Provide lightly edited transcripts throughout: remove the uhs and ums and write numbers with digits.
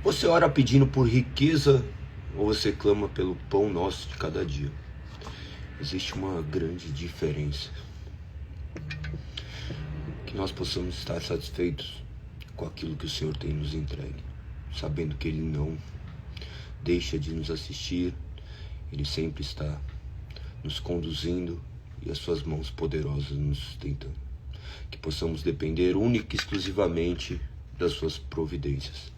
Você ora pedindo por riqueza ou você clama pelo pão nosso de cada dia? Existe uma grande diferença. Que nós possamos estar satisfeitos com aquilo que o Senhor tem nos entregue, sabendo que Ele não deixa de nos assistir, Ele sempre está nos conduzindo e as suas mãos poderosas nos sustentando. Que possamos depender única e exclusivamente das suas providências,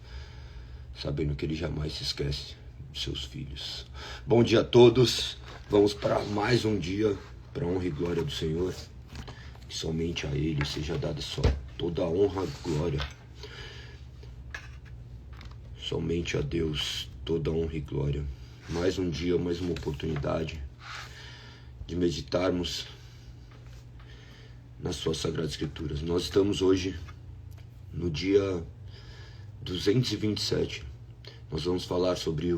sabendo que Ele jamais se esquece de seus filhos. Bom dia a todos, vamos para mais um dia, para a honra e glória do Senhor. Que somente a Ele seja dada só toda a honra e glória. Somente a Deus toda a honra e glória. Mais um dia, mais uma oportunidade de meditarmos nas suas sagradas escrituras. Nós estamos hoje no dia 227. Nós vamos falar sobre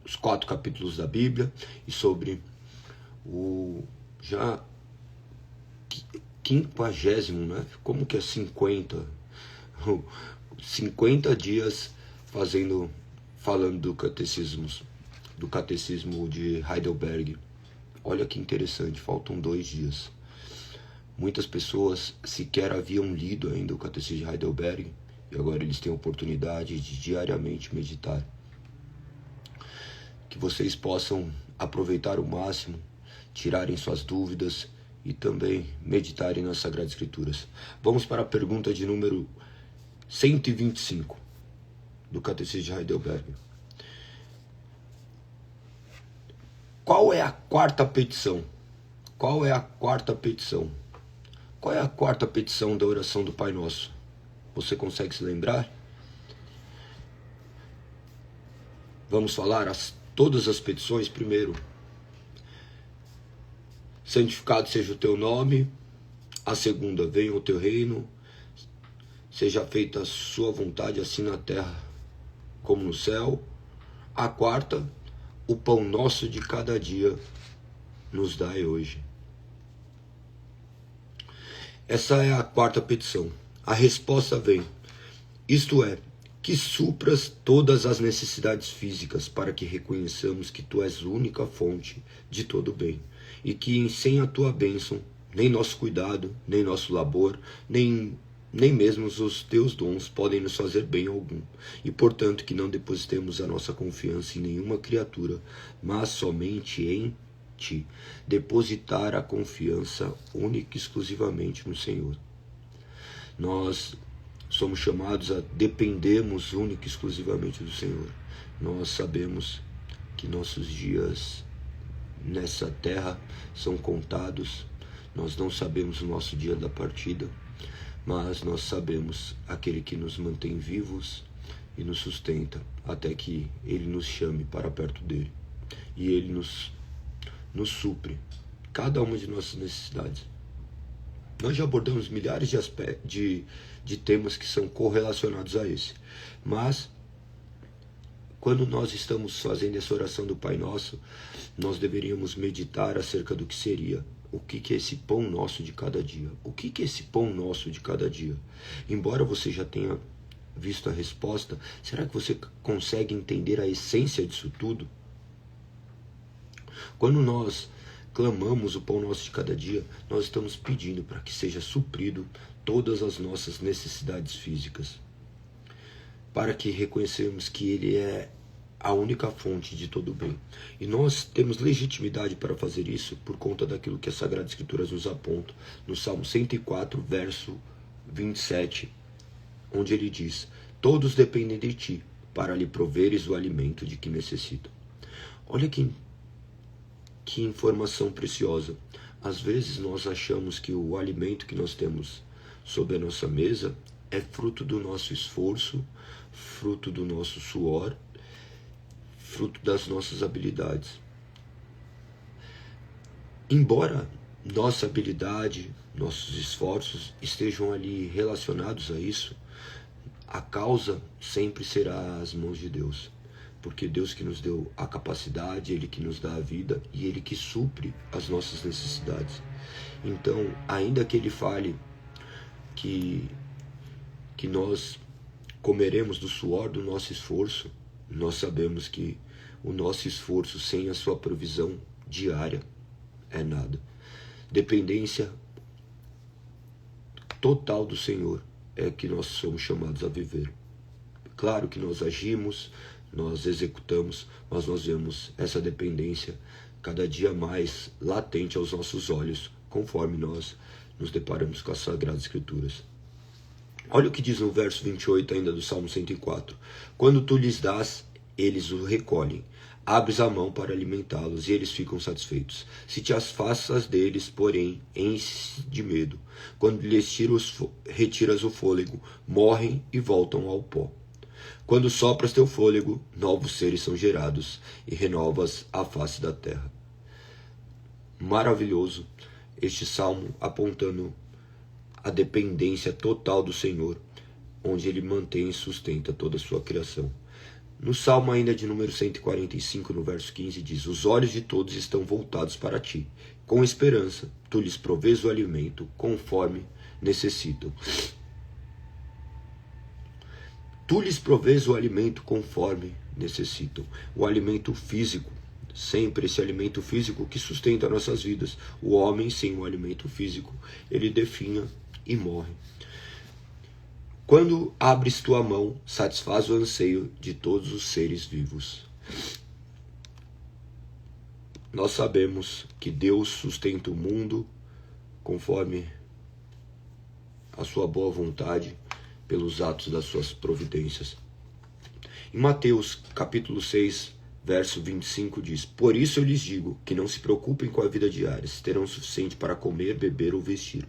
os 4 capítulos da Bíblia e sobre o já 50º, né? Como que é 50? 50 dias falando do catecismo de Heidelberg. Olha que interessante, faltam 2 dias. Muitas pessoas sequer haviam lido ainda o catecismo de Heidelberg e agora eles têm a oportunidade de diariamente meditar. Que vocês possam aproveitar o máximo, tirarem suas dúvidas e também meditarem nas Sagradas Escrituras. Vamos para a pergunta de número 125 do Catecismo de Heidelberg. Qual é a quarta petição? Qual é a quarta petição? Qual é a quarta petição da oração do Pai Nosso? Você consegue se lembrar? Vamos falar todas as petições primeiro. Santificado seja o teu nome. A segunda, venha o teu reino. Seja feita a sua vontade, assim na terra como no céu. A quarta, o pão nosso de cada dia nos dai hoje. Essa é a quarta petição. A resposta vem, isto é, que supras todas as necessidades físicas para que reconheçamos que tu és a única fonte de todo bem e que sem a tua bênção, nem nosso cuidado, nem nosso labor, nem mesmo os teus dons podem nos fazer bem algum, e portanto que não depositemos a nossa confiança em nenhuma criatura, mas somente em Ti, depositar a confiança única e exclusivamente no Senhor. Nós somos chamados a dependermos única e exclusivamente do Senhor. Nós sabemos que nossos dias nessa terra são contados, nós não sabemos o nosso dia da partida, mas nós sabemos aquele que nos mantém vivos e nos sustenta até que Ele nos chame para perto dEle. E Ele nos supre cada uma de nossas necessidades. Nós já abordamos milhares de temas que são correlacionados a esse. Mas, quando nós estamos fazendo essa oração do Pai Nosso, nós deveríamos meditar acerca do que seria. O que é esse pão nosso de cada dia? O que é esse pão nosso de cada dia? Embora você já tenha visto a resposta, será que você consegue entender a essência disso tudo? Quando nós clamamos o pão nosso de cada dia, nós estamos pedindo para que seja suprido todas as nossas necessidades físicas, para que reconheçamos que Ele é a única fonte de todo bem. E nós temos legitimidade para fazer isso por conta daquilo que as Sagradas Escrituras nos apontam, no Salmo 104, verso 27, onde ele diz, todos dependem de ti, para lhe proveres o alimento de que necessitam. Olha que informação preciosa. Às vezes nós achamos que o alimento que nós temos sobre a nossa mesa é fruto do nosso esforço, fruto do nosso suor, fruto das nossas habilidades. Embora nossa habilidade, nossos esforços estejam ali relacionados a isso, a causa sempre será as mãos de Deus. Porque Deus que nos deu a capacidade, Ele que nos dá a vida e Ele que supre as nossas necessidades. Então, ainda que Ele fale que nós Comeremos do suor do nosso esforço. Nós sabemos que o nosso esforço sem a sua provisão diária é nada. Dependência total do Senhor é que nós somos chamados a viver. Claro que nós agimos, nós executamos, mas nós vemos essa dependência cada dia mais latente aos nossos olhos, conforme nós nos deparamos com as Sagradas Escrituras. Olha o que diz no verso 28 ainda do Salmo 104. Quando tu lhes dás, eles o recolhem. Abres a mão para alimentá-los e eles ficam satisfeitos. Se te afastas deles, porém, enche de medo. Quando lhes retiras o fôlego, morrem e voltam ao pó. Quando sopras teu fôlego, novos seres são gerados e renovas a face da terra. Maravilhoso este salmo apontando a dependência total do Senhor, onde Ele mantém e sustenta toda a sua criação. No Salmo ainda de número 145, no verso 15, diz: os olhos de todos estão voltados para ti. Com esperança, tu lhes provês o alimento conforme necessitam. Tu lhes provês o alimento conforme necessitam. O alimento físico, sempre esse alimento físico que sustenta nossas vidas. O homem sem o alimento físico, ele definha e morre. Quando abres tua mão, satisfaz o anseio de todos os seres vivos. Nós sabemos que Deus sustenta o mundo conforme a sua boa vontade, pelos atos das suas providências. Em Mateus capítulo 6, verso 25 diz: por isso eu lhes digo que não se preocupem com a vida diária, se terão o suficiente para comer, beber ou vestir.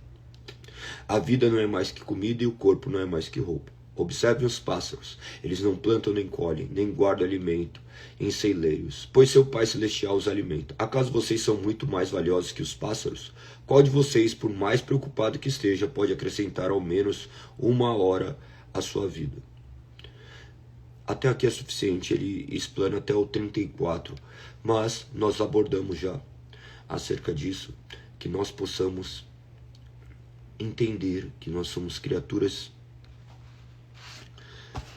A vida não é mais que comida e o corpo não é mais que roupa. Observem os pássaros, eles não plantam nem colhem, nem guardam alimento em celeiros, pois seu Pai Celestial os alimenta. Acaso vocês são muito mais valiosos que os pássaros? Qual de vocês, por mais preocupado que esteja, pode acrescentar ao menos uma hora à sua vida? Até aqui é suficiente, ele explana até o 34, mas nós abordamos já acerca disso, que nós possamos entender que nós somos criaturas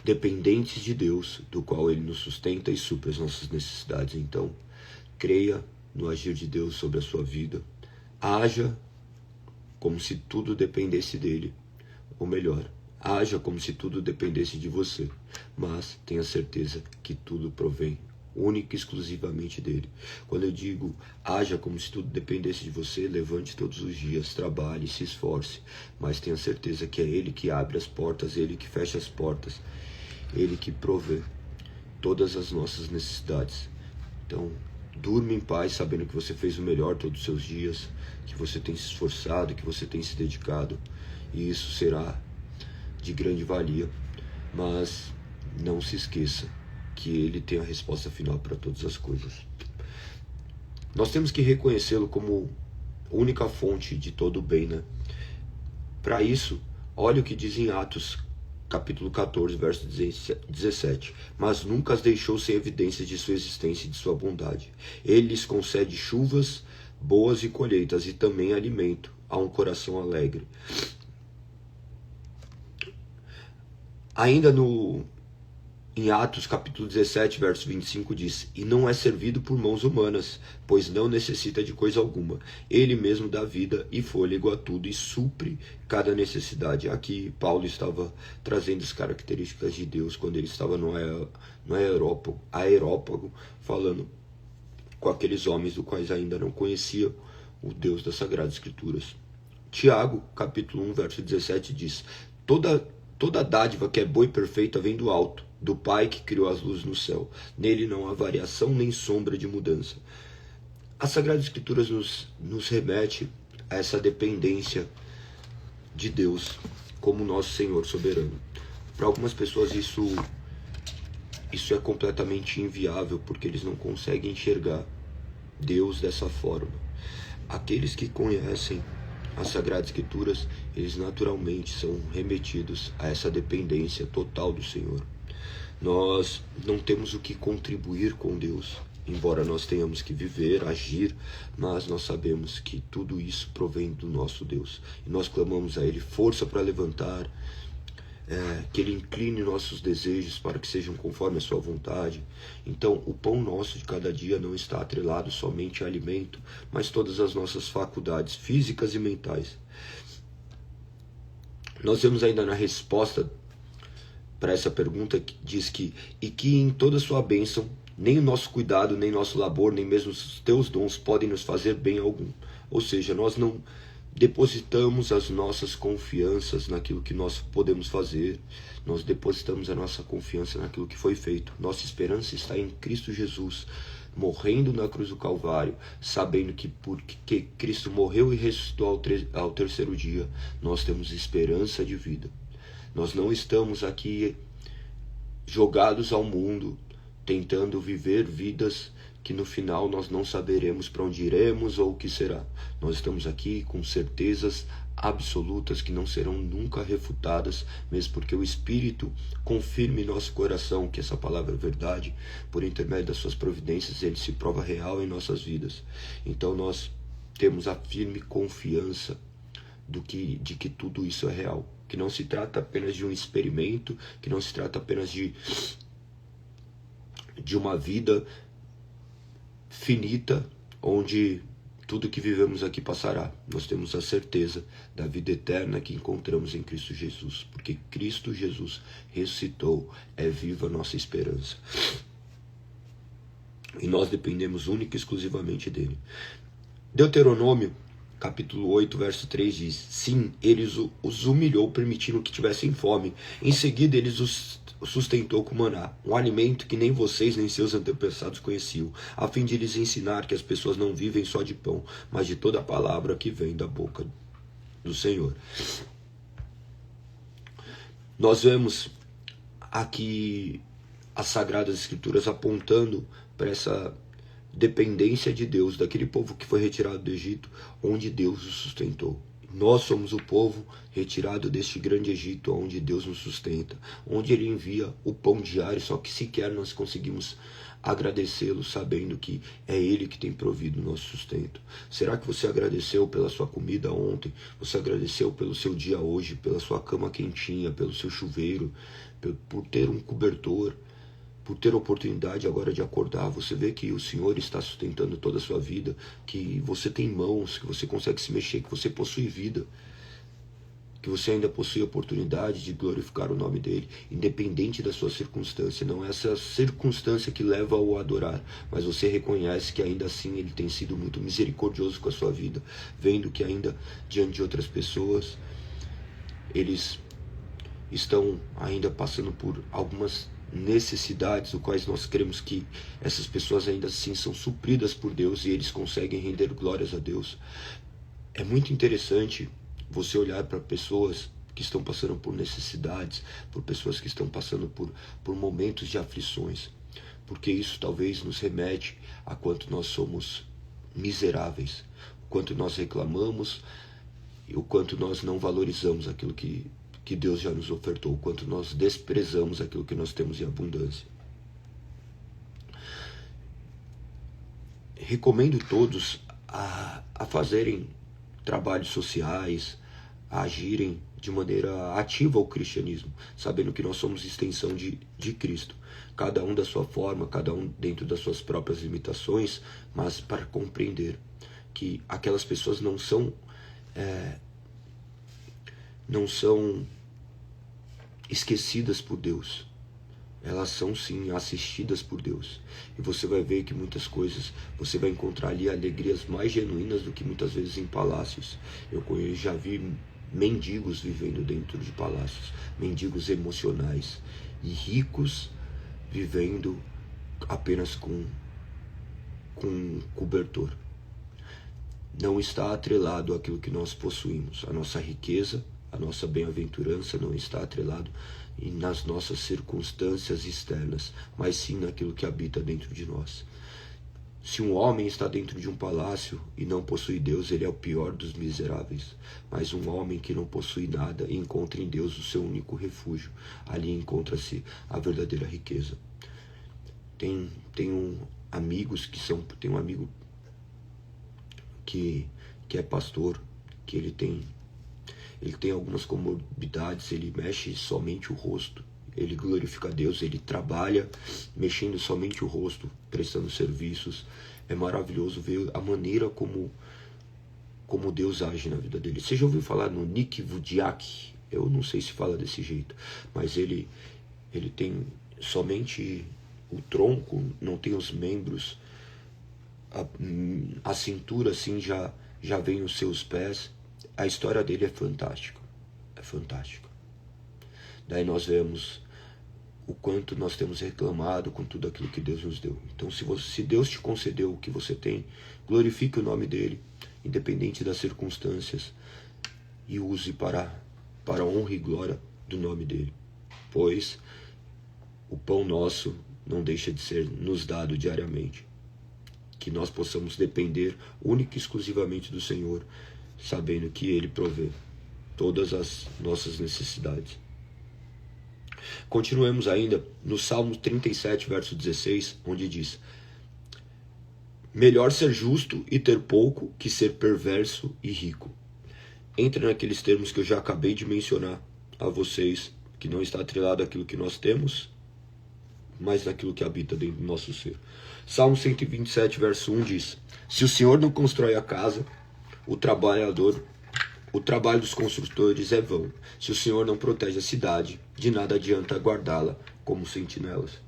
dependentes de Deus, do qual Ele nos sustenta e supre as nossas necessidades. Então, creia no agir de Deus sobre a sua vida. Haja como se tudo dependesse dele. Ou melhor, haja como se tudo dependesse de você. Mas tenha certeza que tudo provém única e exclusivamente dele. Quando eu digo haja como se tudo dependesse de você, levante todos os dias, trabalhe, se esforce, mas tenha certeza que é ele que abre as portas, ele que fecha as portas, ele que provê todas as nossas necessidades. Então, durma em paz, sabendo que você fez o melhor todos os seus dias, que você tem se esforçado, que você tem se dedicado, e isso será de grande valia. Mas não se esqueça que Ele tem a resposta final para todas as coisas. Nós temos que reconhecê-lo como única fonte de todo o bem, né? Para isso, olha o que diz em Atos capítulo 14, verso 17. Mas nunca as deixou sem evidências de sua existência e de sua bondade. Ele lhes concede chuvas boas e colheitas, e também alimento a um coração alegre. Ainda em Atos capítulo 17, verso 25 diz: e não é servido por mãos humanas, pois não necessita de coisa alguma. Ele mesmo dá vida e fôlego a tudo e supre cada necessidade. Aqui Paulo estava trazendo as características de Deus quando ele estava no aerópago, falando com aqueles homens do quais ainda não conheciam o Deus das Sagradas Escrituras. Tiago capítulo 1, verso 17 diz: Toda dádiva que é boa e perfeita vem do alto, do Pai que criou as luzes no céu. Nele não há variação nem sombra de mudança. As Sagradas Escrituras nos remete a essa dependência de Deus como nosso Senhor soberano. Para algumas pessoas isso é completamente inviável, porque eles não conseguem enxergar Deus dessa forma. Aqueles que conhecem as Sagradas Escrituras, eles naturalmente são remetidos a essa dependência total do Senhor. Nós não temos o que contribuir com Deus, embora nós tenhamos que viver, agir, mas nós sabemos que tudo isso provém do nosso Deus. E nós clamamos a Ele força para levantar, que Ele incline nossos desejos para que sejam conforme a sua vontade. Então, o pão nosso de cada dia não está atrelado somente a alimento, mas todas as nossas faculdades físicas e mentais. Nós vemos ainda na resposta para essa pergunta que diz e que em toda sua bênção, nem o nosso cuidado, nem nosso labor, nem mesmo os teus dons podem nos fazer bem algum. Ou seja, nós não depositamos as nossas confianças naquilo que nós podemos fazer, nós depositamos a nossa confiança naquilo que foi feito. Nossa esperança está em Cristo Jesus, morrendo na cruz do Calvário, sabendo que porque Cristo morreu e ressuscitou ao terceiro dia, nós temos esperança de vida. Nós não estamos aqui jogados ao mundo, tentando viver vidas que no final nós não saberemos para onde iremos ou o que será. Nós estamos aqui com certezas absolutas que não serão nunca refutadas, mesmo porque o Espírito confirma em nosso coração que essa palavra é verdade, por intermédio das suas providências ele se prova real em nossas vidas. Então nós temos a firme confiança de que tudo isso é real, que não se trata apenas de um experimento, que não se trata apenas de uma vida finita, onde tudo que vivemos aqui passará. Nós temos a certeza da vida eterna que encontramos em Cristo Jesus, porque Cristo Jesus ressuscitou, é viva a nossa esperança. E nós dependemos única e exclusivamente dele. Deuteronômio, capítulo 8, verso 3 diz: sim, ele os humilhou, permitindo que tivessem fome. Em seguida, eles os sustentou com maná, um alimento que nem vocês nem seus antepassados conheciam, a fim de lhes ensinar que as pessoas não vivem só de pão, mas de toda a palavra que vem da boca do Senhor. Nós vemos aqui as Sagradas Escrituras apontando para essa dependência de Deus, daquele povo que foi retirado do Egito, onde Deus os sustentou. Nós somos o povo retirado deste grande Egito, onde Deus nos sustenta, onde Ele envia o pão diário, só que sequer nós conseguimos agradecê-lo, sabendo que é Ele que tem provido o nosso sustento. Será que você agradeceu pela sua comida ontem? Você agradeceu pelo seu dia hoje, pela sua cama quentinha, pelo seu chuveiro, por ter um cobertor, por ter a oportunidade agora de acordar? Você vê que o Senhor está sustentando toda a sua vida, que você tem mãos, que você consegue se mexer, que você possui vida, que você ainda possui a oportunidade de glorificar o nome dele, independente da sua circunstância. Não é essa circunstância que leva ao adorar, mas você reconhece que ainda assim ele tem sido muito misericordioso com a sua vida, vendo que ainda diante de outras pessoas, eles estão ainda passando por algumas necessidades, o quais nós cremos que essas pessoas ainda assim são supridas por Deus e eles conseguem render glórias a Deus. É muito interessante você olhar para pessoas que estão passando por necessidades, por pessoas que estão passando por momentos de aflições, porque isso talvez nos remete a quanto nós somos miseráveis, o quanto nós reclamamos e o quanto nós não valorizamos aquilo que Deus já nos ofertou, o quanto nós desprezamos aquilo que nós temos em abundância. Recomendo todos a fazerem trabalhos sociais, a agirem de maneira ativa ao cristianismo, sabendo que nós somos extensão de Cristo, cada um da sua forma, cada um dentro das suas próprias limitações, mas para compreender que aquelas pessoas não são esquecidas por Deus. Elas são sim assistidas por Deus. E você vai ver que muitas coisas, você vai encontrar ali alegrias mais genuínas do que muitas vezes em palácios. Eu já vi mendigos vivendo dentro de palácios, mendigos emocionais, e ricos vivendo apenas com cobertor. Não está atrelado àquilo que nós possuímos. A nossa riqueza, a nossa bem-aventurança não está atrelado nas nossas circunstâncias externas, mas sim naquilo que habita dentro de nós. Se um homem está dentro de um palácio e não possui Deus, ele é o pior dos miseráveis. Mas um homem que não possui nada e encontra em Deus o seu único refúgio, ali encontra-se a verdadeira riqueza. Tem um amigo que é pastor, que ele tem ele tem algumas comorbidades, ele mexe somente o rosto, ele glorifica a Deus, ele trabalha mexendo somente o rosto, prestando serviços. É maravilhoso ver a maneira como Deus age na vida dele. Você já ouviu falar no Nick Vujicic? Eu não sei se fala desse jeito, mas ele tem somente o tronco, não tem os membros, a cintura assim já vem os seus pés. A história dele é fantástica, é fantástica. Daí nós vemos o quanto nós temos reclamado com tudo aquilo que Deus nos deu. Então se Deus te concedeu o que você tem, glorifique o nome dele, independente das circunstâncias, e use para a honra e glória do nome dele. Pois o pão nosso não deixa de ser nos dado diariamente. Que nós possamos depender única e exclusivamente do Senhor, sabendo que Ele provê todas as nossas necessidades. Continuemos ainda no Salmo 37, verso 16, onde diz: melhor ser justo e ter pouco que ser perverso e rico. Entra naqueles termos que eu já acabei de mencionar a vocês, que não está atrelado àquilo que nós temos, mas naquilo que habita dentro do nosso ser. Salmo 127, verso 1 diz: se o Senhor não constrói a casa, o trabalho dos construtores é vão. Se o Senhor não protege a cidade, de nada adianta guardá-la como sentinelas.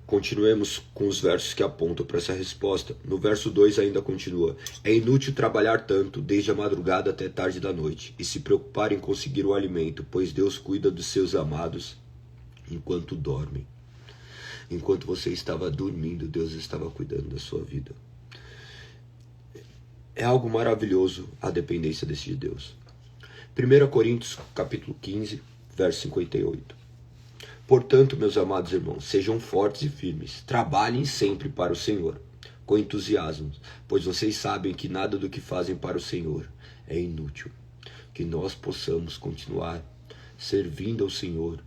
Continuemos com os versos que apontam para essa resposta. No verso 2 ainda continua: é inútil trabalhar tanto, desde a madrugada até tarde da noite, e se preocupar em conseguir o alimento, pois Deus cuida dos seus amados enquanto dormem. Enquanto você estava dormindo, Deus estava cuidando da sua vida. É algo maravilhoso a dependência desse Deus. 1 Coríntios capítulo 15, verso 58. Portanto, meus amados irmãos, sejam fortes e firmes, trabalhem sempre para o Senhor, com entusiasmo, pois vocês sabem que nada do que fazem para o Senhor é inútil. Que nós possamos continuar servindo ao Senhor,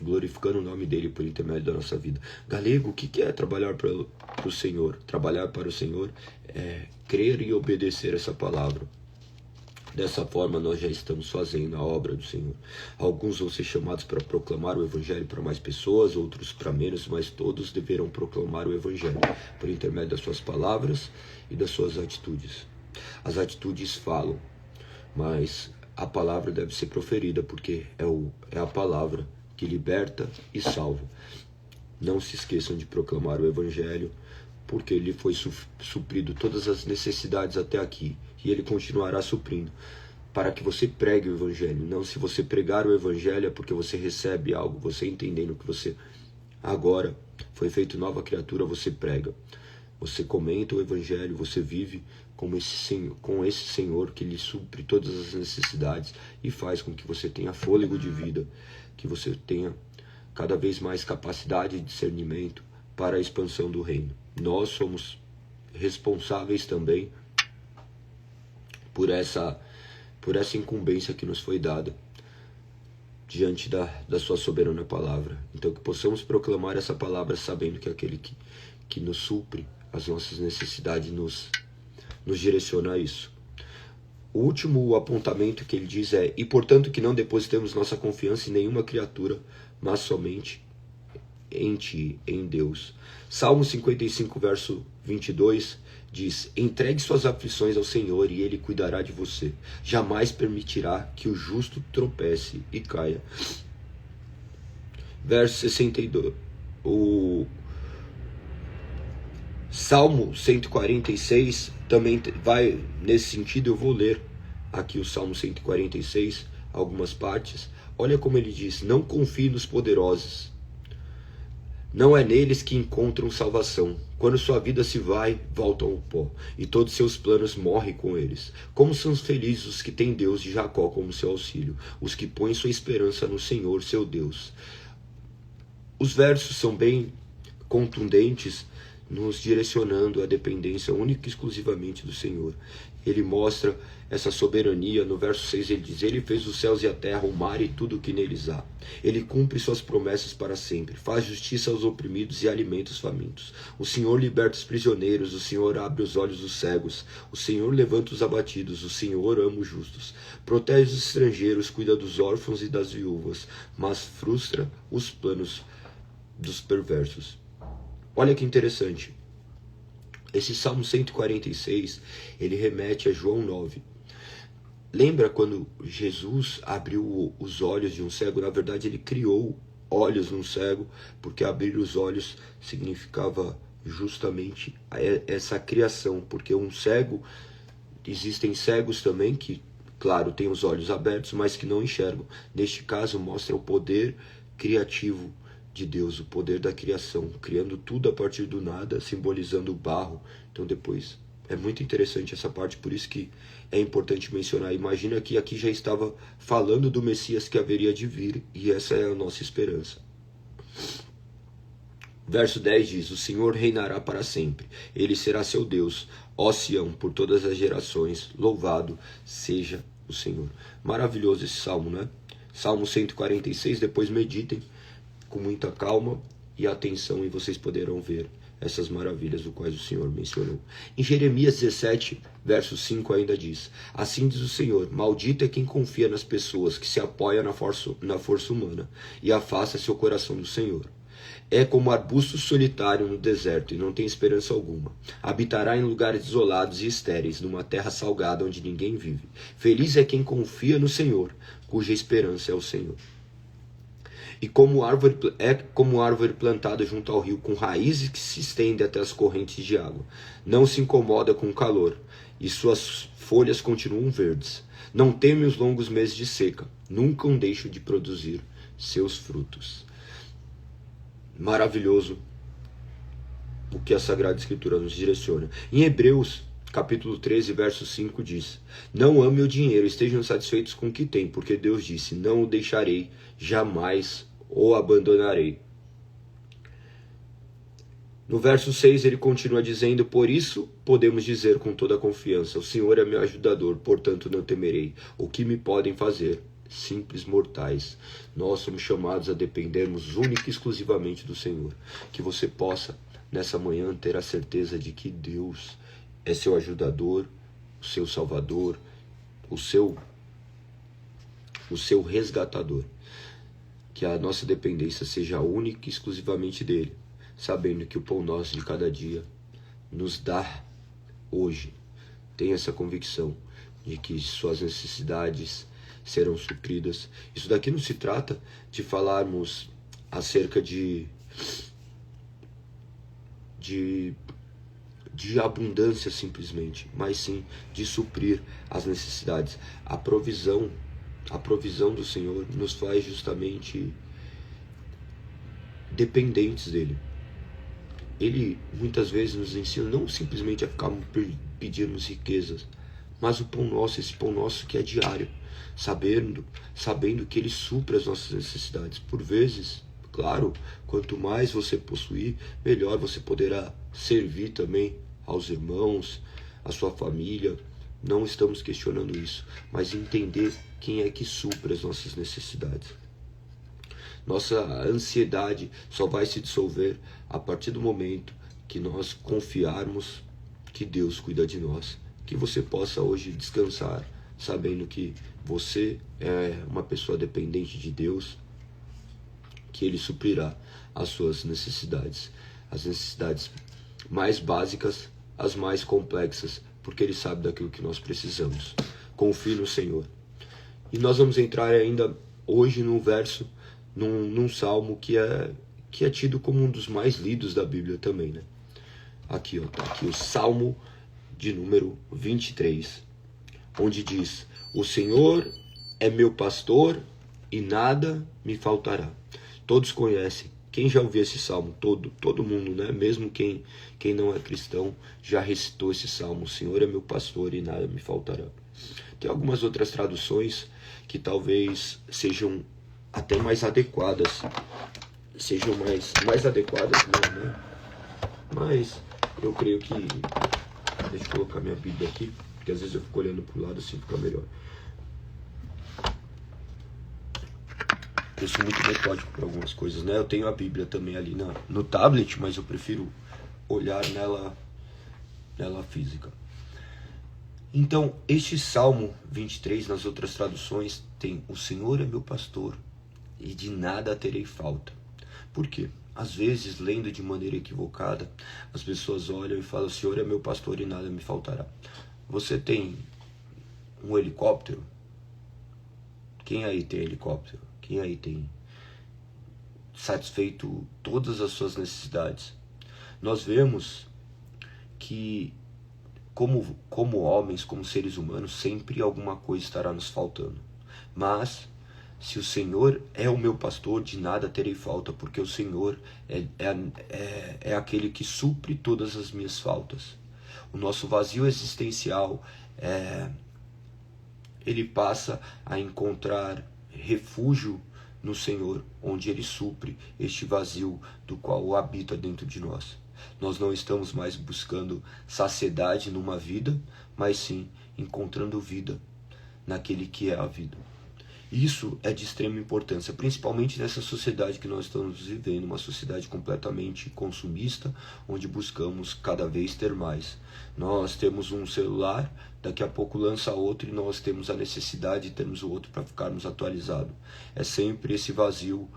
glorificando o nome dele por intermédio da nossa vida. Galego, o que é trabalhar para o Senhor? Trabalhar para o Senhor é crer e obedecer essa palavra. Dessa forma nós já estamos fazendo a obra do Senhor. Alguns vão ser chamados para proclamar o Evangelho para mais pessoas, outros para menos, mas todos deverão proclamar o Evangelho por intermédio das suas palavras e das suas atitudes. As atitudes falam, mas a palavra deve ser proferida, porque é a palavra que liberta e salva. Não se esqueçam de proclamar o Evangelho, porque ele foi suprido todas as necessidades até aqui, e ele continuará suprindo, para que você pregue o Evangelho. Não, se você pregar o Evangelho é porque você recebe algo, você entendendo que você agora foi feito nova criatura, você prega, você comenta o Evangelho, você vive com esse Senhor que lhe supre todas as necessidades e faz com que você tenha fôlego de vida, que você tenha cada vez mais capacidade de discernimento para a expansão do reino. Nós somos responsáveis também por essa incumbência que nos foi dada diante da sua soberana palavra. Então que possamos proclamar essa palavra sabendo que aquele que nos supre as nossas necessidades nos direciona a isso. O último apontamento que ele diz é: e portanto que não depositemos nossa confiança em nenhuma criatura, mas somente em Ti, em Deus. Salmo 55, verso 22 diz: entregue suas aflições ao Senhor e Ele cuidará de você. Jamais permitirá que o justo tropece e caia. Verso 62. O Salmo 146 também vai nesse sentido. Eu vou ler aqui o Salmo 146, algumas partes. Olha como ele diz: não confie nos poderosos, não é neles que encontram salvação. Quando sua vida se vai, voltam ao pó, e todos seus planos morrem com eles. Como são felizes os que têm Deus de Jacó como seu auxílio, os que põem sua esperança no Senhor, seu Deus. Os versos são bem contundentes nos direcionando à dependência única e exclusivamente do Senhor. Ele mostra essa soberania. No verso 6 ele diz: Ele fez os céus e a terra, o mar e tudo o que neles há. Ele cumpre suas promessas para sempre, faz justiça aos oprimidos e alimenta os famintos. O Senhor liberta os prisioneiros, o Senhor abre os olhos dos cegos, o Senhor levanta os abatidos, o Senhor ama os justos. Protege os estrangeiros, cuida dos órfãos e das viúvas, mas frustra os planos dos perversos. Olha que interessante. Esse Salmo 146, ele remete a João 9. Lembra quando Jesus abriu os olhos de um cego? Na verdade, ele criou olhos num cego, porque abrir os olhos significava justamente essa criação. Porque um cego, existem cegos também que, claro, têm os olhos abertos, mas que não enxergam. Neste caso, mostra o poder criativo de Deus, o poder da criação, criando tudo a partir do nada, simbolizando o barro. Então depois, é muito interessante essa parte, por isso que é importante mencionar. Imagina que aqui já estava falando do Messias que haveria de vir, e essa é a nossa esperança. Verso 10 diz: O Senhor reinará para sempre, Ele será seu Deus, ó Sião, por todas as gerações, louvado seja o Senhor. Maravilhoso esse salmo, né? Salmo 146, depois meditem com muita calma e atenção, e vocês poderão ver essas maravilhas do quais o Senhor mencionou. Em Jeremias 17, verso 5 ainda diz: Assim diz o Senhor, maldito é quem confia nas pessoas, que se apoia na força humana e afasta seu coração do Senhor. É como arbusto solitário no deserto e não tem esperança alguma. Habitará em lugares isolados e estéreis, numa terra salgada onde ninguém vive. Feliz é quem confia no Senhor, cuja esperança é o Senhor. E como árvore plantada junto ao rio, com raízes que se estendem até as correntes de água. Não se incomoda com o calor, e suas folhas continuam verdes. Não teme os longos meses de seca, nunca deixam de produzir seus frutos. Maravilhoso o que a Sagrada Escritura nos direciona. Em Hebreus, capítulo 13, verso 5 diz: Não ame o dinheiro, estejam satisfeitos com o que têm, porque Deus disse: Não o deixarei, jamais o abandonarei. No verso 6 ele continua dizendo: Por isso podemos dizer com toda a confiança: O Senhor é meu ajudador, portanto não temerei. O que me podem fazer simples mortais? Nós somos chamados a dependermos única e exclusivamente do Senhor. Que você possa, nessa manhã, ter a certeza de que Deus é seu ajudador, o seu salvador, o seu resgatador. Que a nossa dependência seja única e exclusivamente dele, sabendo que o pão nosso de cada dia nos dá hoje. Tenha essa convicção de que suas necessidades serão supridas. Isso daqui não se trata de falarmos acerca de abundância simplesmente, mas sim de suprir as necessidades. A provisão do Senhor nos faz justamente dependentes dele. Ele muitas vezes nos ensina não simplesmente a ficarmos pedindo riquezas, mas o pão nosso, esse pão nosso que é diário, sabendo que ele supre as nossas necessidades. Por vezes, claro, quanto mais você possuir, melhor você poderá servir também aos irmãos, à sua família. Não estamos questionando isso, mas entender quem é que supre as nossas necessidades. Nossa ansiedade só vai se dissolver a partir do momento que nós confiarmos que Deus cuida de nós. Que você possa hoje descansar, sabendo que você é uma pessoa dependente de Deus, que Ele suprirá as suas necessidades. As necessidades mais básicas, as mais complexas, porque Ele sabe daquilo que nós precisamos. Confie no Senhor. E nós vamos entrar ainda hoje num salmo que é tido como um dos mais lidos da Bíblia também, né? Aqui, tá aqui o Salmo de número 23, onde diz: O Senhor é meu pastor e nada me faltará. Todos conhecem. Quem já ouviu esse salmo? Todo mundo, né? Mesmo quem não é cristão já recitou esse salmo. O Senhor é meu pastor e nada me faltará. Tem algumas outras traduções que talvez sejam até mais adequadas. Sejam mais adequadas, né? Mas eu creio que... Deixa eu colocar minha Bíblia aqui, porque às vezes eu fico olhando pro lado, assim fica melhor. Eu sou muito metódico para algumas coisas, né? Eu tenho a Bíblia também ali no tablet, mas eu prefiro olhar nela física. Então, este Salmo 23, nas outras traduções, tem: o Senhor é meu pastor e de nada terei falta. Por quê? Às vezes, lendo de maneira equivocada, as pessoas olham e falam: o Senhor é meu pastor e nada me faltará. Você tem um helicóptero? Quem aí tem helicóptero? Quem aí tem satisfeito todas as suas necessidades? Nós vemos que como homens, como seres humanos, sempre alguma coisa estará nos faltando. Mas, se o Senhor é o meu pastor, de nada terei falta, porque o Senhor é aquele que supre todas as minhas faltas. O nosso vazio existencial, ele passa a encontrar refúgio no Senhor, onde Ele supre este vazio do qual habita dentro de nós. Nós não estamos mais buscando saciedade numa vida, mas sim encontrando vida naquele que é a vida. Isso é de extrema importância, principalmente nessa sociedade que nós estamos vivendo, uma sociedade completamente consumista, onde buscamos cada vez ter mais. Nós temos um celular, daqui a pouco lança outro e nós temos a necessidade de termos o outro para ficarmos atualizados. É sempre esse vazio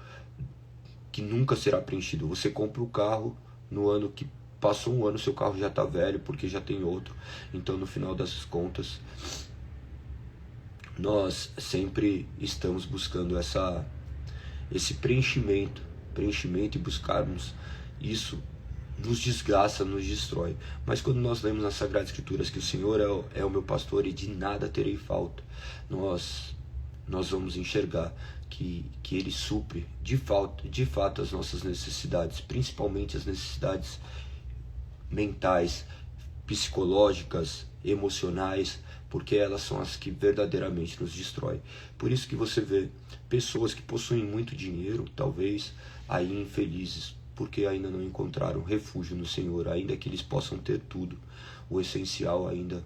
que nunca será preenchido. Você compra o carro, no ano que passou um ano, seu carro já está velho porque já tem outro. Então, no final das contas, nós sempre estamos buscando esse preenchimento e buscarmos isso nos desgasta, nos destrói. Mas quando nós lemos nas Sagradas Escrituras que o Senhor é o meu pastor e de nada terei falta, nós vamos enxergar que Ele supre de fato as nossas necessidades, principalmente as necessidades mentais, psicológicas, emocionais, porque elas são as que verdadeiramente nos destroem. Por isso que você vê pessoas que possuem muito dinheiro, talvez, aí infelizes, porque ainda não encontraram refúgio no Senhor, ainda que eles possam ter tudo, o essencial ainda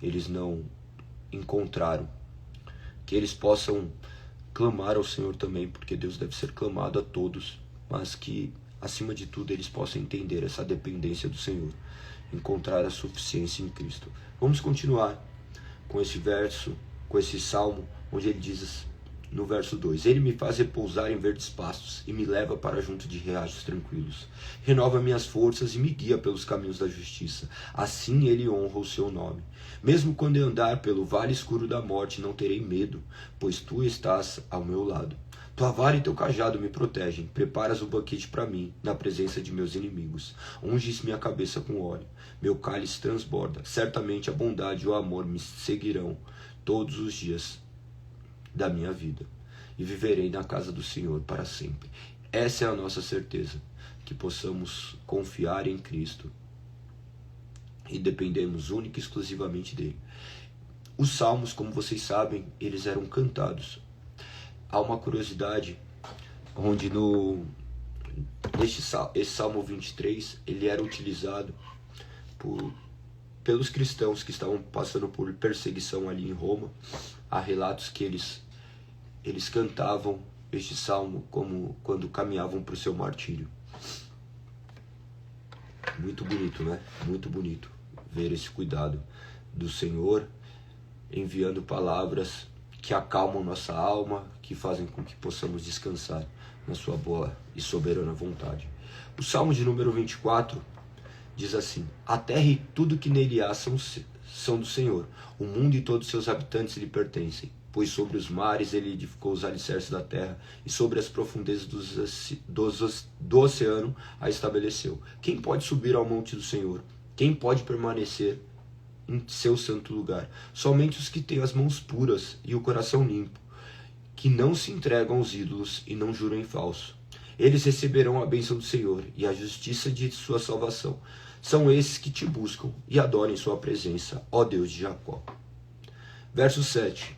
eles não encontraram. Que eles possam clamar ao Senhor também, porque Deus deve ser clamado a todos, mas que, acima de tudo, eles possam entender essa dependência do Senhor, encontrar a suficiência em Cristo. Vamos continuar com esse verso, com esse salmo, onde ele diz no verso 2: Ele me faz repousar em verdes pastos e me leva para junto de riachos tranquilos. Renova minhas forças e me guia pelos caminhos da justiça. Assim Ele honra o seu nome. Mesmo quando eu andar pelo vale escuro da morte, não terei medo, pois Tu estás ao meu lado. Tua vara e teu cajado me protegem. Preparas o banquete para mim, na presença de meus inimigos. Unges minha cabeça com óleo. Meu cálice transborda. Certamente a bondade e o amor me seguirão todos os dias da minha vida, e viverei na casa do Senhor para sempre. Essa é a nossa certeza, que possamos confiar em Cristo e dependemos única e exclusivamente dele. Os salmos, como vocês sabem, eles eram cantados. Há uma curiosidade, onde esse Salmo 23, ele era utilizado pelos cristãos que estavam passando por perseguição ali em Roma. Há relatos que eles cantavam este salmo como quando caminhavam para o seu martírio. Muito bonito, né? Muito bonito ver esse cuidado do Senhor, enviando palavras que acalmam nossa alma, que fazem com que possamos descansar na sua boa e soberana vontade. O Salmo de número 24 diz assim: a terra e tudo que nele há são do Senhor, o mundo e todos seus habitantes lhe pertencem. Pois sobre os mares ele edificou os alicerces da terra, e sobre as profundezas do oceano a estabeleceu. Quem pode subir ao monte do Senhor? Quem pode permanecer em seu santo lugar? Somente os que têm as mãos puras e o coração limpo, que não se entregam aos ídolos e não juram em falso. Eles receberão a bênção do Senhor e a justiça de sua salvação. São esses que te buscam e adoram em sua presença, ó Deus de Jacó. Verso 7.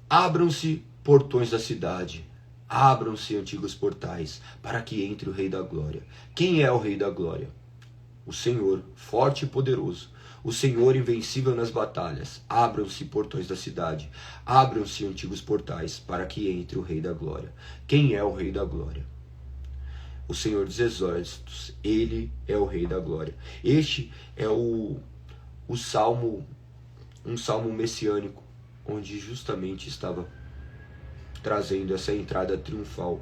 Abram-se portões da cidade, Abram-se antigos portais, para que entre o Rei da Glória. Quem é o Rei da Glória? O Senhor, forte e poderoso. O Senhor invencível nas batalhas. Abram-se portões da cidade. Abram-se antigos portais, para que entre o Rei da Glória. Quem é o Rei da Glória? O Senhor dos Exércitos. Ele é o Rei da Glória. Este é o salmo, um salmo messiânico, onde justamente estava trazendo essa entrada triunfal.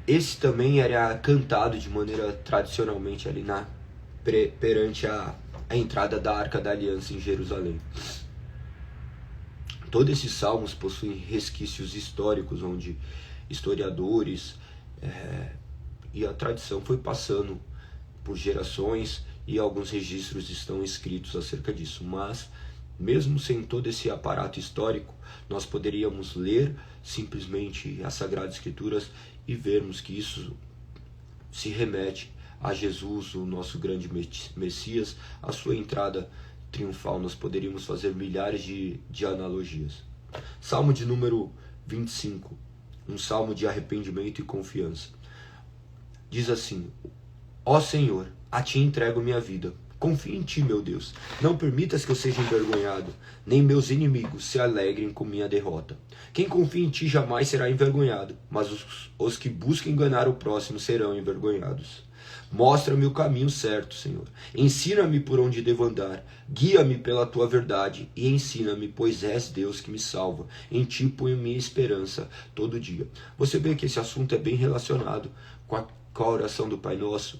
Esse também era cantado de maneira tradicionalmente ali perante a entrada da Arca da Aliança em Jerusalém. Todos esses salmos possuem resquícios históricos, onde historiadores e a tradição foi passando por gerações e alguns registros estão escritos acerca disso. Mas, mesmo sem todo esse aparato histórico, nós poderíamos ler simplesmente as Sagradas Escrituras e vermos que isso se remete a Jesus, o nosso grande Messias, a sua entrada triunfal. Nós poderíamos fazer milhares de analogias. Salmo de número 25, um salmo de arrependimento e confiança. Diz assim: ó Senhor, a ti entrego minha vida. Confio em ti, meu Deus. Não permitas que eu seja envergonhado, nem meus inimigos se alegrem com minha derrota. Quem confia em ti jamais será envergonhado, mas os que buscam enganar o próximo serão envergonhados. Mostra-me o caminho certo, Senhor. Ensina-me por onde devo andar. Guia-me pela tua verdade e ensina-me, pois és Deus que me salva. Em ti ponho minha esperança todo dia. Você vê que esse assunto é bem relacionado com a oração do Pai Nosso.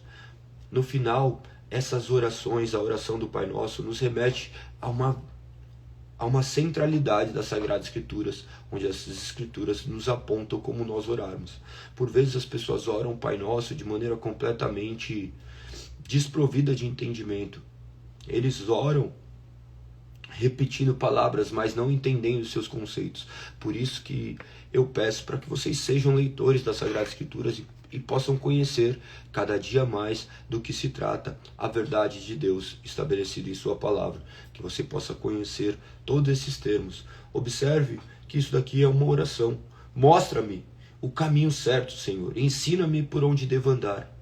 No final, essas orações, a oração do Pai Nosso, nos remete a uma centralidade das Sagradas Escrituras, onde essas Escrituras nos apontam como nós orarmos. Por vezes as pessoas oram o Pai Nosso de maneira completamente desprovida de entendimento. Eles oram repetindo palavras, mas não entendendo os seus conceitos. Por isso que eu peço para que vocês sejam leitores das Sagradas Escrituras e possam conhecer cada dia mais do que se trata a verdade de Deus estabelecida em sua palavra, que você possa conhecer todos esses termos. Observe que isso daqui é uma oração. Mostra-me o caminho certo, Senhor. Ensina-me por onde devo andar.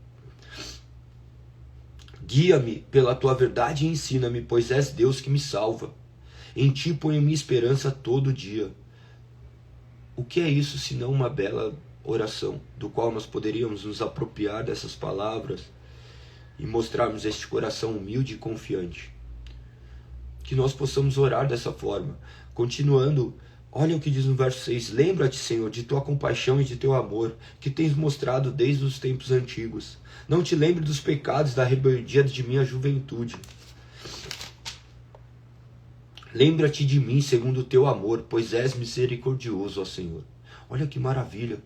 Guia-me pela tua verdade e ensina-me, pois és Deus que me salva. Em ti ponho minha esperança todo dia. O que é isso senão uma bela oração, do qual nós poderíamos nos apropriar dessas palavras e mostrarmos este coração humilde e confiante? Que nós possamos orar dessa forma. Continuando, olha o que diz no verso 6. Lembra-te, Senhor, de tua compaixão e de teu amor, que tens mostrado desde os tempos antigos. Não te lembre dos pecados da rebeldia de minha juventude. Lembra-te de mim segundo o teu amor, pois és misericordioso, ó Senhor. Olha que maravilha.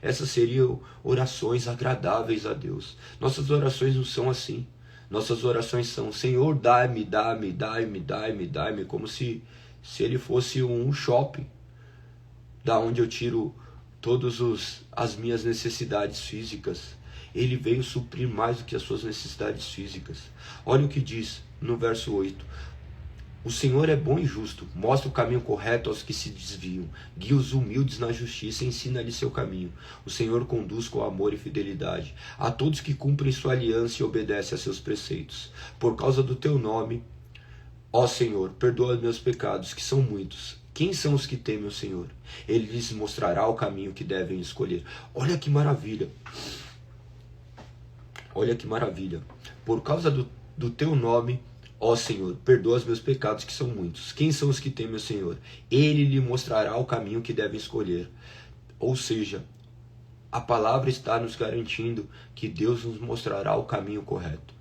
Essas seriam orações agradáveis a Deus. Nossas orações não são assim. Nossas orações são: Senhor, dá-me, dá-me, dá-me, dá-me, dá-me, como se ele fosse um shopping, da onde eu tiro todas as minhas necessidades físicas. Ele veio suprir mais do que as suas necessidades físicas. Olha o que diz no verso 8. O Senhor é bom e justo, mostra o caminho correto aos que se desviam, guia os humildes na justiça e ensina-lhes seu caminho. O Senhor conduz com amor e fidelidade a todos que cumprem sua aliança e obedecem a seus preceitos. Por causa do teu nome, ó Senhor, perdoa meus pecados, que são muitos. Quem são os que temem o Senhor? Ele lhes mostrará o caminho que devem escolher. Olha que maravilha! Olha que maravilha! Por causa do teu nome, ó Senhor, perdoa os meus pecados, que são muitos. Quem são os que temem o Senhor? Ele lhe mostrará o caminho que devem escolher. Ou seja, a palavra está nos garantindo que Deus nos mostrará o caminho correto.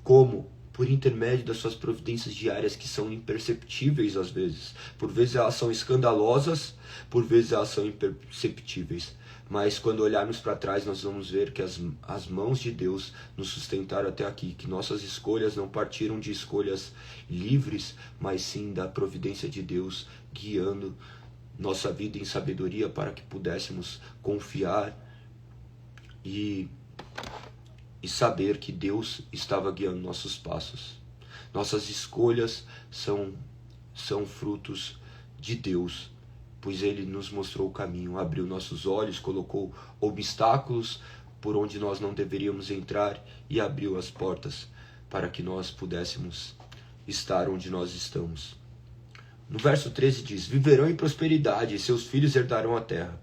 Como? Por intermédio das suas providências diárias, que são imperceptíveis às vezes. Por vezes elas são escandalosas, por vezes elas são imperceptíveis. Mas quando olharmos para trás, nós vamos ver que as mãos de Deus nos sustentaram até aqui, que nossas escolhas não partiram de escolhas livres, mas sim da providência de Deus, guiando nossa vida em sabedoria para que pudéssemos confiar e saber que Deus estava guiando nossos passos. Nossas escolhas são frutos de Deus. pois ele nos mostrou o caminho, abriu nossos olhos, colocou obstáculos por onde nós não deveríamos entrar e abriu as portas para que nós pudéssemos estar onde nós estamos. No verso 13 diz: viverão em prosperidade e seus filhos herdarão a terra.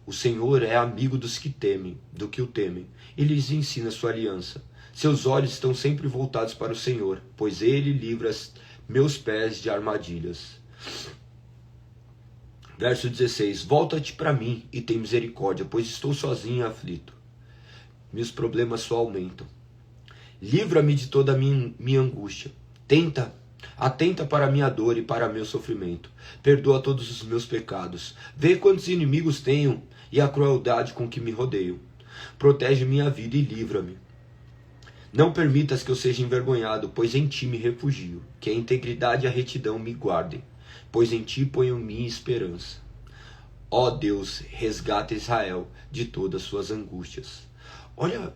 O Senhor é amigo dos que temem, do que o temem, e lhes ensina sua aliança. Seus olhos estão sempre voltados para o Senhor, pois ele livra meus pés de armadilhas. Verso 16: volta-te para mim e tem misericórdia, pois estou sozinho e aflito. Meus problemas só aumentam. Livra-me de toda a minha angústia. Atenta para a minha dor e para meu sofrimento. Perdoa todos os meus pecados. Vê quantos inimigos tenho e a crueldade com que me rodeio. Protege minha vida e livra-me. Não permitas que eu seja envergonhado, pois em ti me refugio. Que a integridade e a retidão me guardem, pois em ti ponho minha esperança. Ó Deus, resgata Israel de todas suas angústias. Olha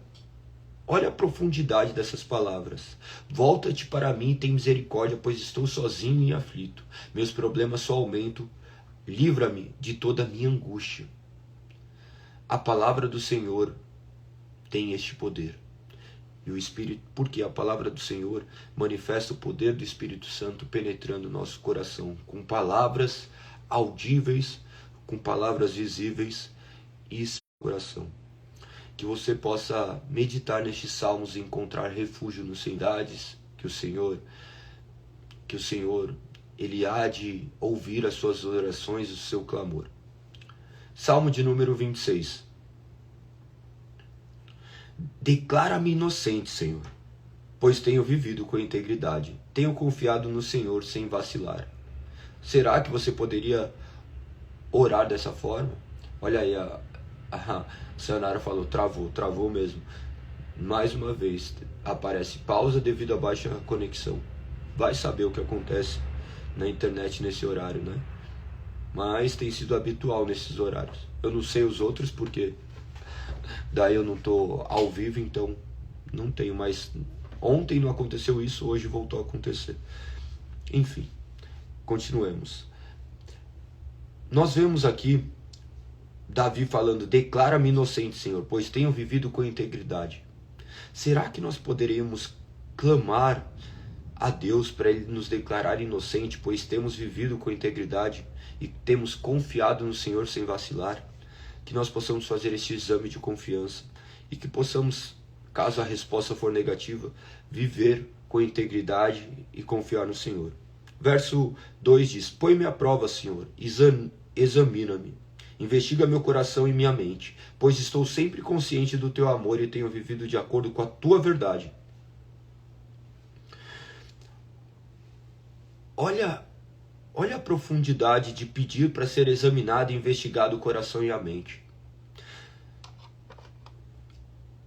a profundidade dessas palavras. Volta-te para mim e tem misericórdia, pois estou sozinho e aflito. Meus problemas só aumentam. Livra-me de toda a minha angústia. A palavra do Senhor tem este poder. E o Espírito, porque a palavra do Senhor manifesta o poder do Espírito Santo penetrando o nosso coração, com palavras audíveis, com palavras visíveis e coração. Que você possa meditar nestes salmos e encontrar refúgio nas cidades, que o Senhor, Ele há de ouvir as suas orações e o seu clamor. Salmo de número 26. Declara-me inocente, Senhor, pois tenho vivido com integridade. Tenho confiado no Senhor sem vacilar. Será que você poderia orar dessa forma? Olha aí, a Sayonara falou, travou mesmo. Mais uma vez, aparece pausa devido à baixa conexão. Vai saber o que acontece na internet nesse horário, né? Mas tem sido habitual nesses horários. Eu não sei os outros porque daí eu não estou ao vivo, então não tenho mais. Ontem não aconteceu isso, hoje voltou a acontecer. Enfim, continuemos. Nós vemos aqui Davi falando, declara-me inocente, Senhor, pois tenho vivido com integridade. Será que nós poderíamos clamar a Deus para Ele nos declarar inocente, pois temos vivido com integridade e temos confiado no Senhor sem vacilar? Que nós possamos fazer este exame de confiança e que possamos, caso a resposta for negativa, viver com integridade e confiar no Senhor. Verso 2 diz, põe-me à prova, Senhor, examina-me. Investiga meu coração e minha mente, pois estou sempre consciente do teu amor e tenho vivido de acordo com a tua verdade. Olha a profundidade de pedir para ser examinado e investigado o coração e a mente.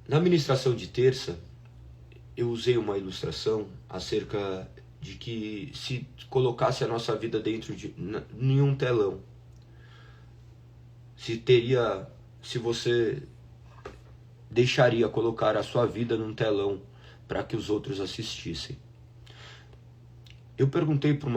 Na ministração de terça, eu usei uma ilustração acerca de que se colocasse a nossa vida dentro de nenhum telão, se você deixaria colocar a sua vida num telão para que os outros assistissem. Eu perguntei para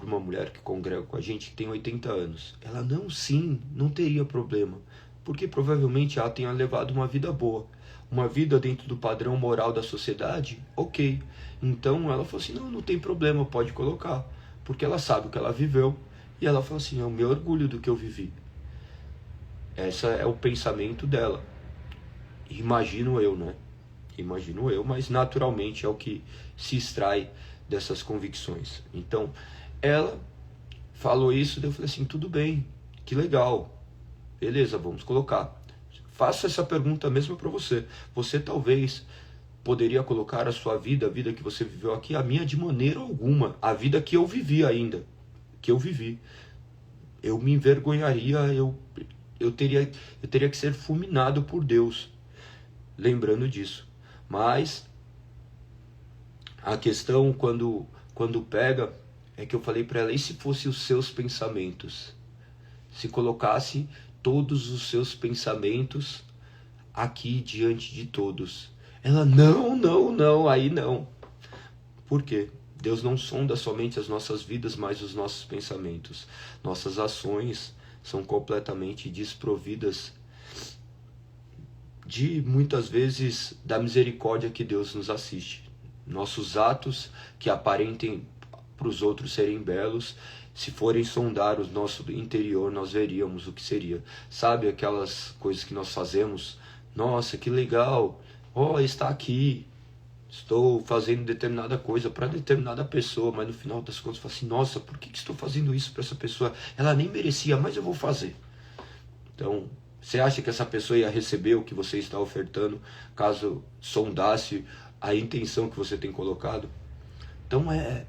uma mulher que congrega com a gente, que tem 80 anos. Ela, não teria problema, porque provavelmente ela tenha levado uma vida boa, uma vida dentro do padrão moral da sociedade, ok. Então ela falou assim, não tem problema, pode colocar, porque ela sabe o que ela viveu, e ela falou assim, é o meu orgulho do que eu vivi. Esse é o pensamento dela. Imagino eu, né? Imagino eu, mas naturalmente é o que se extrai dessas convicções. Então, ela falou isso, daí eu falei assim, tudo bem, que legal, beleza, vamos colocar. Faço essa pergunta mesmo para você. Você talvez poderia colocar a sua vida, a vida que você viveu aqui, a minha de maneira alguma, a vida que eu vivi ainda, eu me envergonharia, eu teria que ser fulminado por Deus, lembrando disso. Mas a questão quando pega é que eu falei para ela, e se fosse os seus pensamentos? Se colocasse todos os seus pensamentos aqui diante de todos. Ela, não, aí não. Por quê? Deus não sonda somente as nossas vidas, mas os nossos pensamentos. Nossas ações são completamente desprovidas de, muitas vezes, da misericórdia que Deus nos assiste. Nossos atos que aparentem para os outros serem belos, se forem sondar o nosso interior, nós veríamos o que seria. Sabe aquelas coisas que nós fazemos? Nossa, que legal! Oh, está aqui. Estou fazendo determinada coisa para determinada pessoa, mas no final das contas eu falo assim, nossa, por que estou fazendo isso para essa pessoa? Ela nem merecia, mas eu vou fazer. Então, você acha que essa pessoa ia receber o que você está ofertando, caso sondasse a intenção que você tem colocado? Então é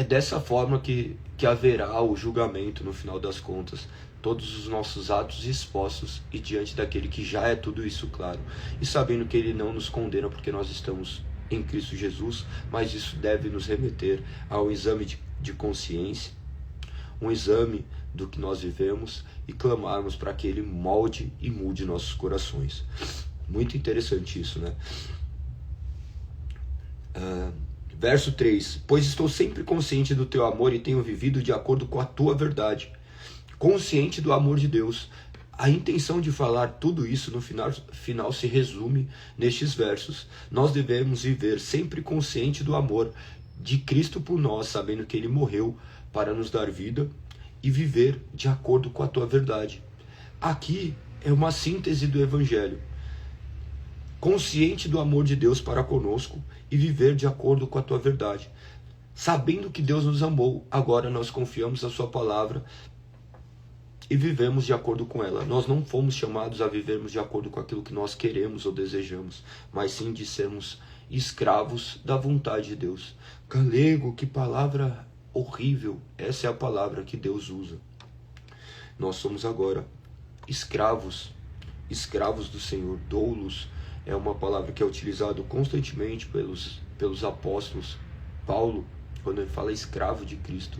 dessa forma que haverá o julgamento no final das contas. Todos os nossos atos expostos e diante daquele que já é tudo isso claro. E sabendo que Ele não nos condena porque nós estamos em Cristo Jesus, mas isso deve nos remeter a um exame de consciência, um exame do que nós vivemos e clamarmos para que Ele molde e mude nossos corações. Muito interessante isso, né? Verso 3. Pois estou sempre consciente do teu amor e tenho vivido de acordo com a tua verdade. Consciente do amor de Deus. A intenção de falar tudo isso no final se resume nestes versos. Nós devemos viver sempre consciente do amor de Cristo por nós, sabendo que Ele morreu para nos dar vida e viver de acordo com a tua verdade. Aqui é uma síntese do Evangelho. Consciente do amor de Deus para conosco e viver de acordo com a tua verdade. Sabendo que Deus nos amou, agora nós confiamos na sua palavra e vivemos de acordo com ela. Nós não fomos chamados a vivermos de acordo com aquilo que nós queremos ou desejamos, mas sim de sermos escravos da vontade de Deus. Galego, que palavra horrível! Essa é a palavra que Deus usa. Nós somos agora escravos do Senhor. Doulos é uma palavra que é utilizada constantemente pelos apóstolos. Paulo, quando ele fala escravo de Cristo,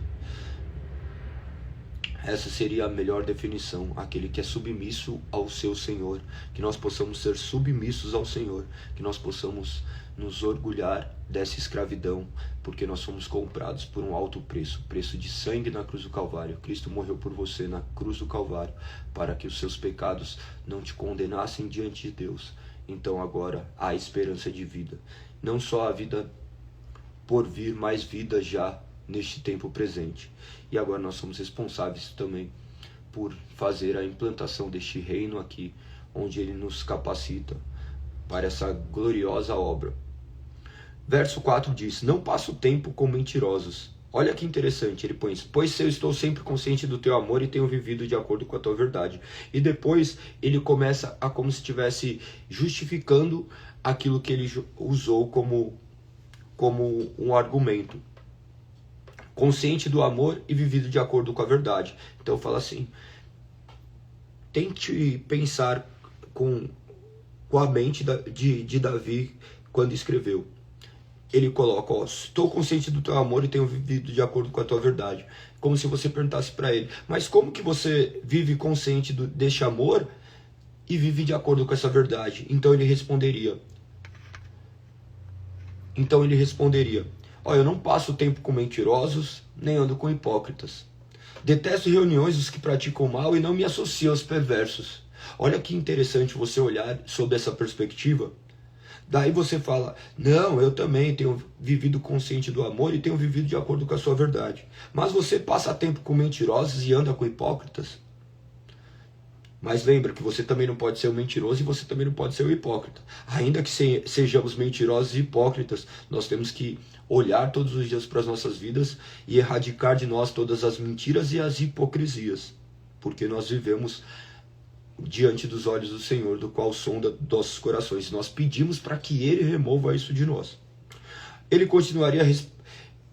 essa seria a melhor definição, aquele que é submisso ao seu Senhor, que nós possamos ser submissos ao Senhor, que nós possamos nos orgulhar dessa escravidão, porque nós somos comprados por um alto preço, preço de sangue na cruz do Calvário. Cristo morreu por você na cruz do Calvário, para que os seus pecados não te condenassem diante de Deus. Então agora há esperança de vida, não só a vida por vir, mas vida já neste tempo presente. E agora nós somos responsáveis também por fazer a implantação deste reino aqui, onde Ele nos capacita para essa gloriosa obra. Verso 4 diz, não passo tempo com mentirosos. Olha que interessante, ele põe isso, pois eu estou sempre consciente do teu amor e tenho vivido de acordo com a tua verdade. E depois ele começa a como se estivesse justificando aquilo que ele usou como um argumento. Consciente do amor e vivido de acordo com a verdade. Então fala assim, tente pensar com a mente de Davi quando escreveu. Ele coloca, estou consciente do teu amor e tenho vivido de acordo com a tua verdade. Como se você perguntasse para ele, mas como que você vive consciente deste amor e vive de acordo com essa verdade? Então ele responderia, eu não passo tempo com mentirosos, nem ando com hipócritas. Detesto reuniões dos que praticam mal e não me associo aos perversos. Olha que interessante você olhar sob essa perspectiva. Daí você fala, não, eu também tenho vivido consciente do amor e tenho vivido de acordo com a sua verdade. Mas você passa tempo com mentirosos e anda com hipócritas? Mas lembra que você também não pode ser um mentiroso e você também não pode ser um hipócrita. Ainda que sejamos mentirosos e hipócritas, nós temos que olhar todos os dias para as nossas vidas e erradicar de nós todas as mentiras e as hipocrisias. Porque nós vivemos diante dos olhos do Senhor, do qual sonda nossos corações. Nós pedimos para que Ele remova isso de nós. Ele continuaria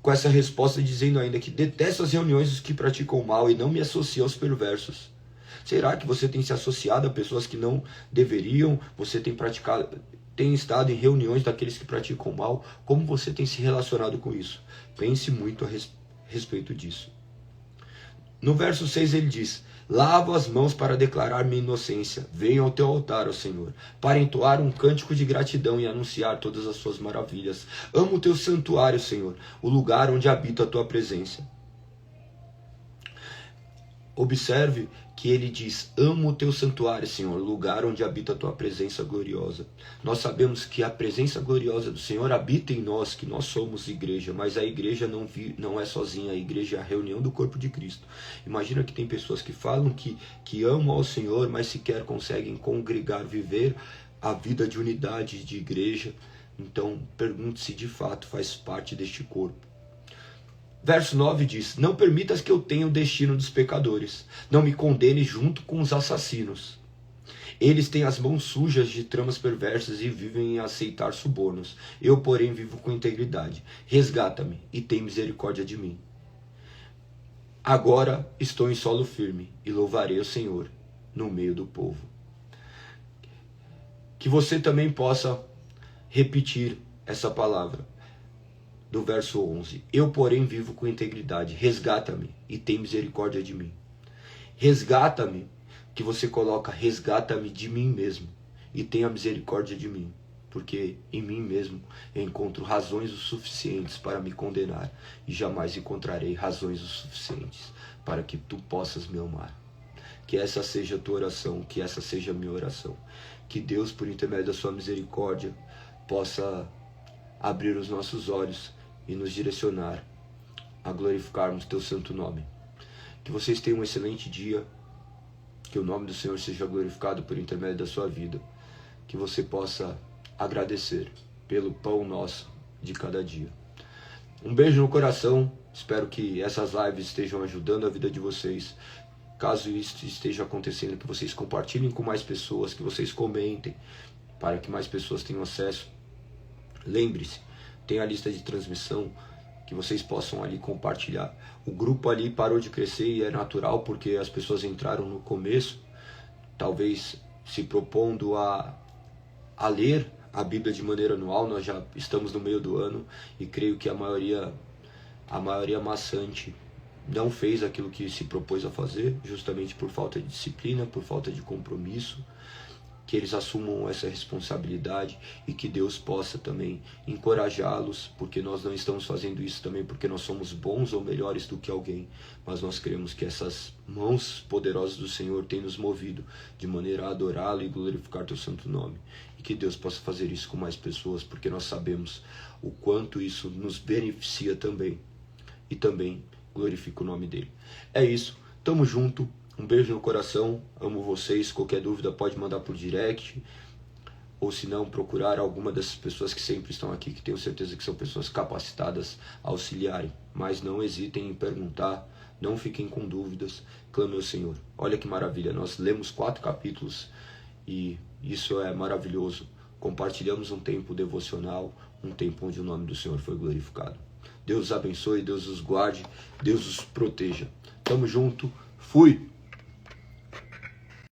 com essa resposta dizendo ainda que detesto as reuniões dos que praticam mal e não me associo aos perversos. Será que você tem se associado a pessoas que não deveriam? Você tem estado em reuniões daqueles que praticam mal? Como você tem se relacionado com isso? Pense muito a respeito disso. No verso 6 ele diz: lavo as mãos para declarar minha inocência. Venho ao teu altar, ó Senhor, para entoar um cântico de gratidão e anunciar todas as suas maravilhas. Amo o teu santuário, Senhor, o lugar onde habita a tua presença. Observe que ele diz: amo o teu santuário, Senhor, lugar onde habita a tua presença gloriosa. Nós sabemos que a presença gloriosa do Senhor habita em nós, que nós somos igreja, mas a igreja não é sozinha, a igreja é a reunião do corpo de Cristo. Imagina que tem pessoas que falam que amam ao Senhor, mas sequer conseguem congregar, viver a vida de unidade de igreja. Então, pergunte se de fato faz parte deste corpo. Verso 9 diz: não permitas que eu tenha o destino dos pecadores, não me condene junto com os assassinos. Eles têm as mãos sujas de tramas perversas e vivem em aceitar subornos. Eu, porém, vivo com integridade. Resgata-me e tem misericórdia de mim. Agora estou em solo firme e louvarei o Senhor no meio do povo. Que você também possa repetir essa palavra. Do verso 11, eu porém vivo com integridade, resgata-me e tem misericórdia de mim. Resgata-me, que você coloca, resgata-me de mim mesmo e tenha misericórdia de mim, porque em mim mesmo eu encontro razões o suficientes para me condenar e jamais encontrarei razões o suficientes para que tu possas me amar. Que essa seja a tua oração, que essa seja a minha oração. Que Deus, por intermédio da sua misericórdia, possa abrir os nossos olhos e nos direcionar a glorificarmos teu santo nome. Que vocês tenham um excelente dia, que o nome do Senhor seja glorificado por intermédio da sua vida, que você possa agradecer pelo pão nosso de cada dia. Um beijo no coração, espero que essas lives estejam ajudando a vida de vocês. Caso isso esteja acontecendo, que vocês compartilhem com mais pessoas, que vocês comentem, para que mais pessoas tenham acesso. Lembre-se, tem a lista de transmissão, que vocês possam ali compartilhar. O grupo ali parou de crescer e é natural, porque as pessoas entraram no começo, talvez se propondo a ler a Bíblia de maneira anual. Nós já estamos no meio do ano e creio que a maioria maçante não fez aquilo que se propôs a fazer, justamente por falta de disciplina, por falta de compromisso. Que eles assumam essa responsabilidade e que Deus possa também encorajá-los, porque nós não estamos fazendo isso também porque nós somos bons ou melhores do que alguém, mas nós cremos que essas mãos poderosas do Senhor têm nos movido de maneira a adorá-lo e glorificar teu santo nome, e que Deus possa fazer isso com mais pessoas, porque nós sabemos o quanto isso nos beneficia também, e também glorifica o nome dele. É isso, tamo junto. Um beijo no coração, amo vocês. Qualquer dúvida pode mandar por direct, ou se não, procurar alguma dessas pessoas que sempre estão aqui, que tenho certeza que são pessoas capacitadas a auxiliarem. Mas não hesitem em perguntar, não fiquem com dúvidas, clame ao Senhor. Olha que maravilha, nós lemos 4 capítulos e isso é maravilhoso. Compartilhamos um tempo devocional, um tempo onde o nome do Senhor foi glorificado. Deus os abençoe, Deus os guarde, Deus os proteja. Tamo junto, fui!